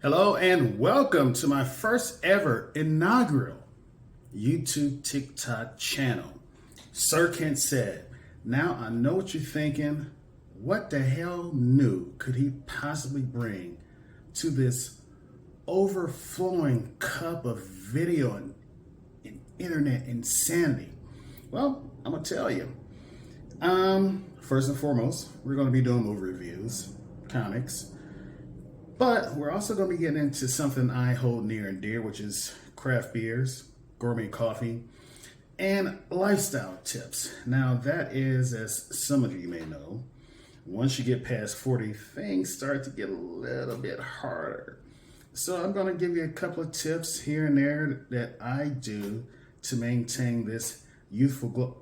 Hello and welcome to my first ever inaugural YouTube TikTok channel, SIRKENTSAID. Now I know what you're thinking. What the hell new could he possibly bring to this overflowing cup of video and internet insanity? Well, I'm gonna tell you. First and foremost, we're gonna be doing movie reviews, comics. But we're also going to be getting into something I hold near and dear, which is craft beers, gourmet coffee, and lifestyle tips. Now, that is, as some of you may know, once you get past 40, things start to get a little bit harder. So I'm going to give you a couple of tips here and there that I do to maintain this youthful glow.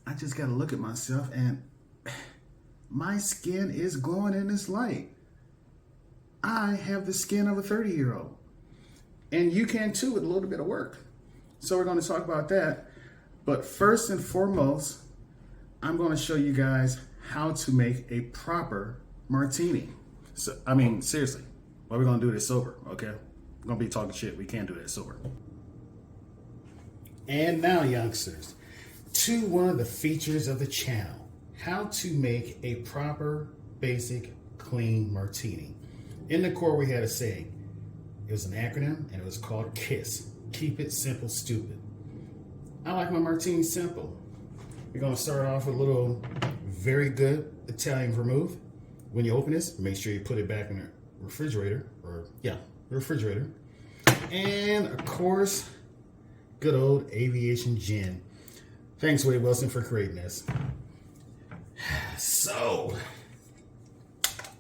I just got to look at myself and my skin is glowing in this light. I have the skin of a 30-year-old. And you can too with a little bit of work. So we're going to talk about that. But first and foremost, I'm going to show you guys how to make a proper martini. So, I mean, seriously, why are we going to do this sober, okay? We're going to be talking shit. We can't do that sober. And now, youngsters, to one of the features of the channel. How to make a proper, basic, clean martini. In the core, we had a saying. It was an acronym, and it was called KISS. Keep it simple, stupid. I like my martini simple. We're going to start off with a little very good Italian vermouth. When you open this, make sure you put it back in the refrigerator. The refrigerator. And, of course, good old aviation gin. Thanks, Wade Wilson, for creating this. So,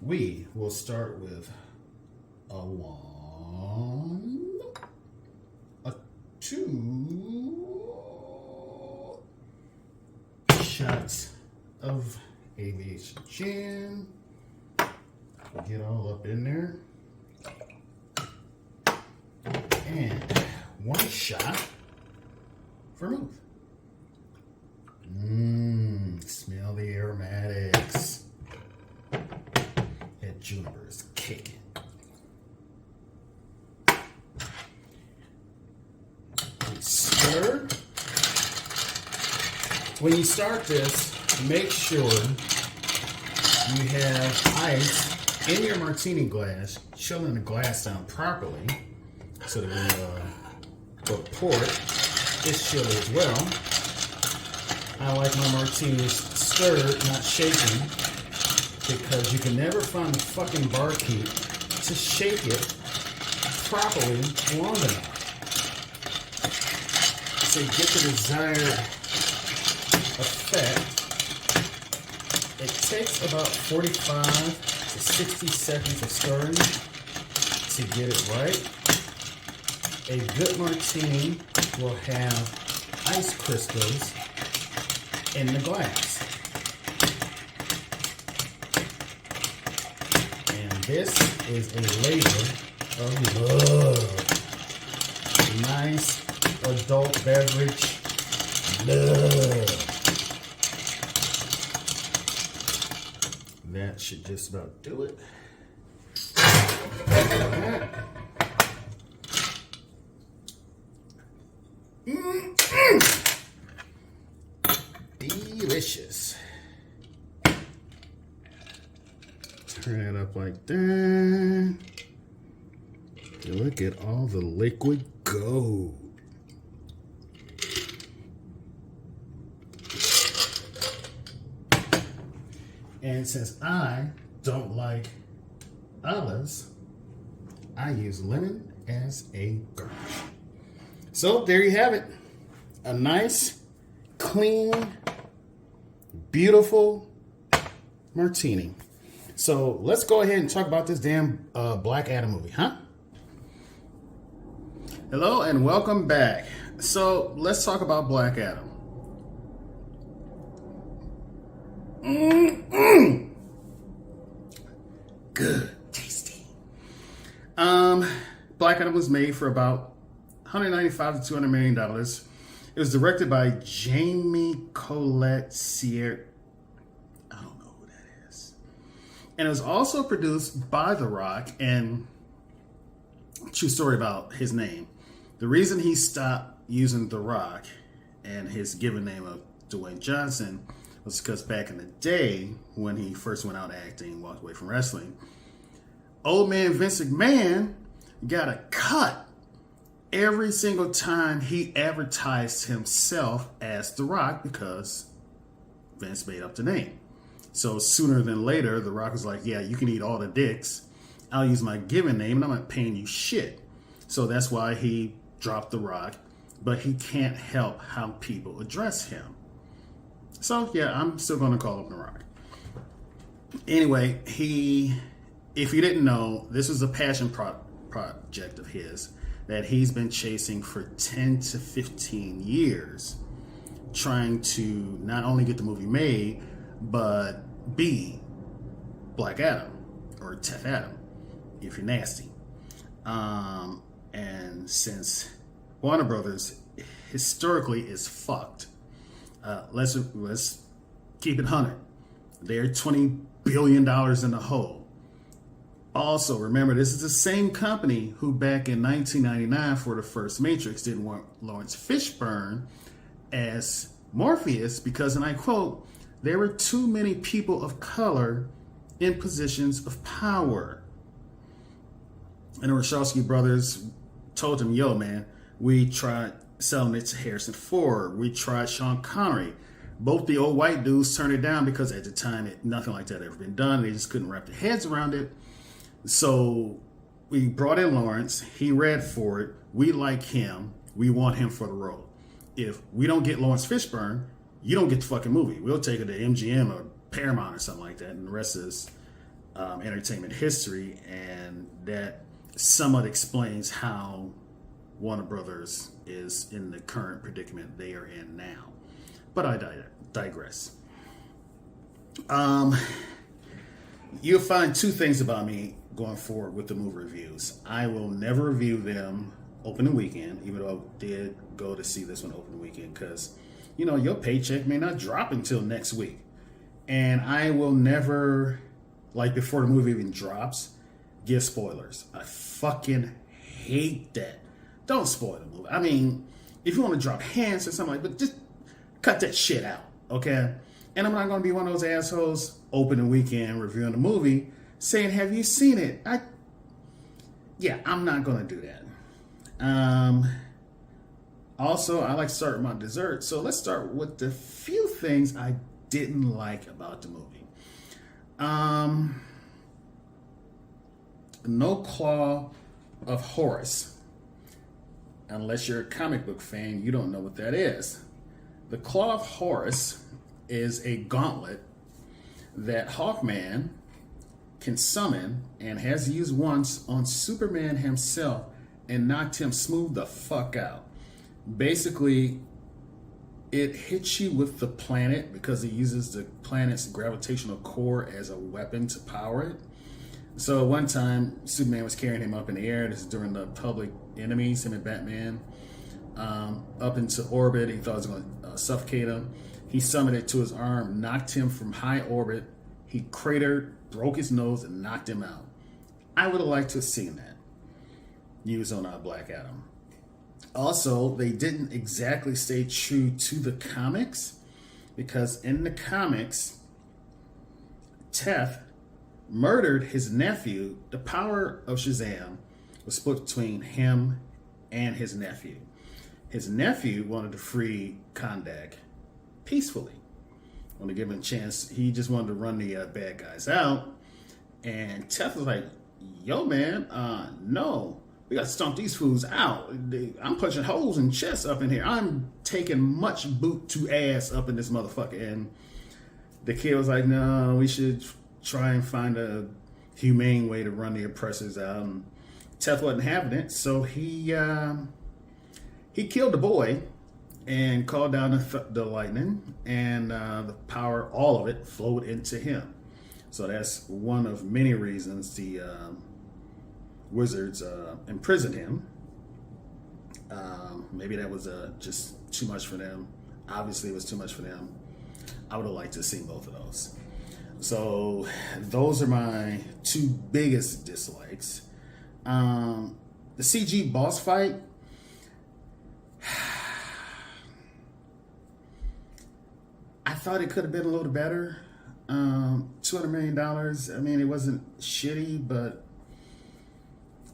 we will start with a 1, a 2 shots of aviation gin. Get all up in there. And 1 shot vermouth. Smell the aromatics. That juniper is kicking. Stir. When you start this, make sure you have ice in your martini glass, chilling the glass down properly, so that when you pour it, it's chilly as well. I like my martinis stirred, not shaken, because you can never find the fucking barkeep to shake it properly long enough. So you get the desired effect. It takes about 45 to 60 seconds of stirring to get it right. A good martini will have ice crystals in the glass. And this is a labor of love. Nice adult beverage love. That should just about do it. Delicious. Turn it up like that. Look at all the liquid gold. And since I don't like olives, I use lemon as a garnish. So there you have it. A nice, clean, beautiful martini. So let's go ahead and talk about this damn Black Adam movie, huh? Hello and welcome back. So let's talk about Black Adam. Good, tasty. Black Adam was made for about $195 to $200 million. It was directed by Jamie Colette Sierra. I don't know who that is. And it was also produced by The Rock. And true story about his name. The reason he stopped using The Rock and his given name of Dwayne Johnson was because back in the day when he first went out acting, walked away from wrestling, old man Vince McMahon got a cut every single time he advertised himself as The Rock because Vince made up the name. So sooner than later, The Rock was like, yeah, you can eat all the dicks. I'll use my given name and I'm not paying you shit. So that's why he dropped The Rock, but he can't help how people address him. So yeah, I'm still going to call him The Rock. Anyway, if you didn't know, this was a passion project of his that he's been chasing for 10 to 15 years, trying to not only get the movie made, but be Black Adam or Tef Adam, if you're nasty. And since Warner Brothers historically is fucked, let's keep it 100. They're $20 billion in the hole. Also, remember, this is the same company who back in 1999 for the first Matrix didn't want Lawrence Fishburne as Morpheus because, and I quote, there were too many people of color in positions of power. And the Wachowski brothers told him, yo, man, we tried selling it to Harrison Ford. We tried Sean Connery. Both the old white dudes turned it down because at the time, nothing like that had ever been done. They just couldn't wrap their heads around it. So we brought in Lawrence. He read for it. We like him. We want him for the role. If we don't get Lawrence Fishburne, you don't get the fucking movie. We'll take it to MGM or Paramount or something like that. And the rest is entertainment history. And that somewhat explains how Warner Brothers is in the current predicament they are in now. But I digress. You'll find two things about me going forward with the movie reviews. I will never review them opening weekend, even though I did go to see this one opening weekend, because, you know, your paycheck may not drop until next week. And I will never, like before the movie even drops, give spoilers. I fucking hate that. Don't spoil the movie. I mean, if you want to drop hints or something like that, but just cut that shit out, okay? And I'm not going to be one of those assholes opening weekend reviewing the movie saying, have you seen it? I'm not going to do that. Also, I like to start with my dessert. So let's start with the few things I didn't like about the movie. No Claw of Horus. Unless you're a comic book fan, you don't know what that is. The Claw of Horus is a gauntlet that Hawkman can summon and has used once on Superman himself and knocked him smooth the fuck out. Basically, it hits you with the planet because it uses the planet's gravitational core as a weapon to power it. So at one time, Superman was carrying him up in the air. This is during the Public Enemies, him and Batman, up into orbit. He thought it was going to suffocate him. He summoned it to his arm, knocked him from high orbit. He cratered, broke his nose, and knocked him out. I would have liked to have seen that used on Black Adam. Also, they didn't exactly stay true to the comics, because in the comics, Tef murdered his nephew. The power of Shazam was split between him and his nephew. His nephew wanted to free Kondak peacefully. Want to give him a chance. He just wanted to run the bad guys out. And Tef was like, yo, man, no. We got to stomp these fools out. I'm punching holes in chests up in here. I'm taking much boot to ass up in this motherfucker. And the kid was like, no, we should try and find a humane way to run the oppressors out. And Tef wasn't having it, so he killed the boy and called down the lightning, and the power, all of it, flowed into him. So that's one of many reasons the wizards imprisoned him. Maybe that was just too much for them. Obviously, it was too much for them. I would have liked to have seen both of those. So those are my two biggest dislikes. The CG boss fight, I thought it could have been a little better. $200 million. I mean, it wasn't shitty, but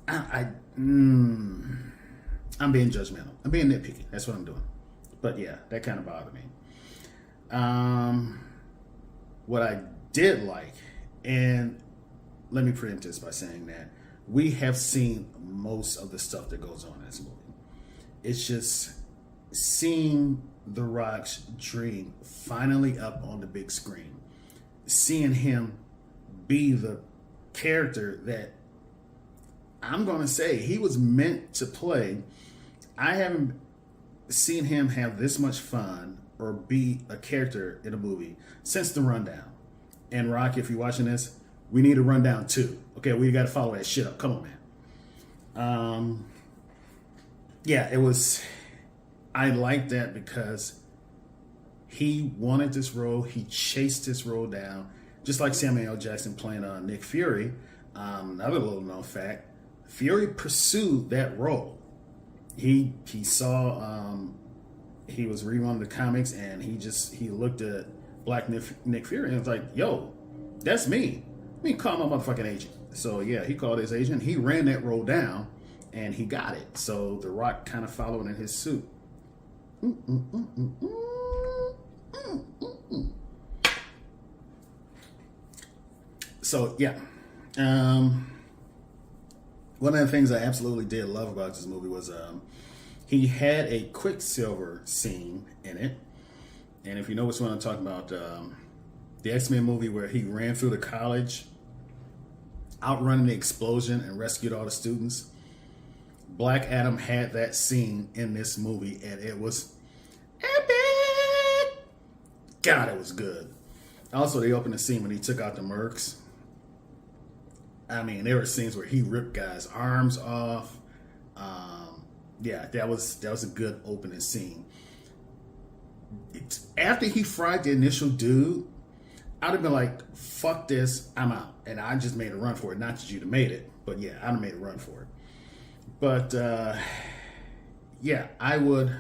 I'm being judgmental. I'm being nitpicky. That's what I'm doing. But yeah, that kind of bothered me. What I did like, and let me preempt this by saying that we have seen most of the stuff that goes on in this movie. It's just seeing The Rock's dream finally up on the big screen, seeing him be the character that I'm going to say he was meant to play. I haven't seen him have this much fun or be a character in a movie since The Rundown. And Rock, if you're watching this, we need a Rundown too. Okay, we got to follow that shit up. Come on, man. Yeah, it was. I liked that because he wanted this role. He chased this role down, just like Samuel L. Jackson playing Nick Fury. Another little known fact: Fury pursued that role. He saw he was rerunning the comics, and he looked at Black Nick Fury and was like, "Yo, that's me. Let me call my motherfucking agent." So yeah, he called his agent. He ran that role down, and he got it. So The Rock kind of followed in his suit. So yeah, one of the things I absolutely did love about this movie was he had a Quicksilver scene in it. And if you know which one I'm talking about, the X-Men movie where he ran through the college, outrunning the explosion and rescued all the students. Black Adam had that scene in this movie, and it was epic. God, it was good. Also, they opened the scene when he took out the mercs. I mean, there were scenes where he ripped guys' arms off. Yeah, that was a good opening scene. After he fried the initial dude, I'd have been like, fuck this, I'm out. And I just made a run for it. Not that you'd have made it, but yeah, I'd have made a run for it. But yeah, I would.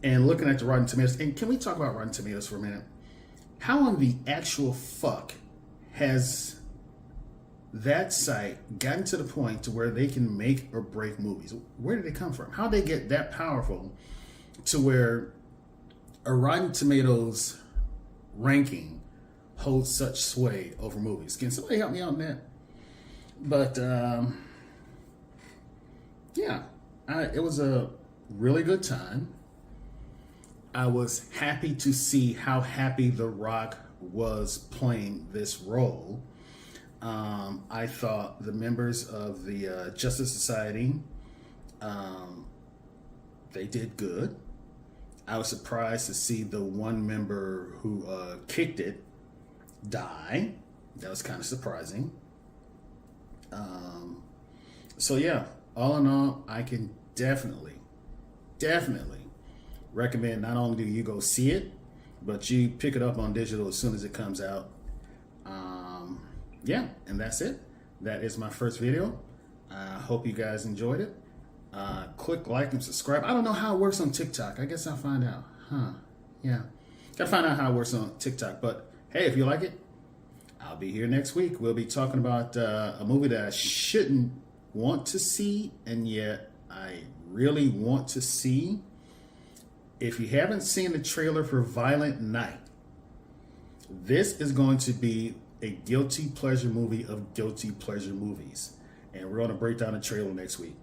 And looking at the Rotten Tomatoes, and can we talk about Rotten Tomatoes for a minute? How in the actual fuck has that site gotten to the point to where they can make or break movies? Where did they come from? How did they get that powerful to where a Rotten Tomatoes ranking holds such sway over movies? Can somebody help me out on that? But yeah, it was a really good time. I was happy to see how happy The Rock was playing this role. I thought the members of the Justice Society, they did good. I was surprised to see the one member who kicked it die. That was kind of surprising. So yeah, all in all, I can definitely recommend not only do you go see it, but you pick it up on digital as soon as it comes out. Yeah, and that's it. That is my first video. I hope you guys enjoyed it. Click like and subscribe. I don't know how it works on TikTok. I guess I'll find out. Yeah. Gotta find out how it works on TikTok. But hey, if you like it, I'll be here next week. We'll be talking about a movie that I shouldn't want to see, and yet I really want to see. If you haven't seen the trailer for Violent Night, this is going to be a guilty pleasure movie of guilty pleasure movies. And we're going to break down the trailer next week.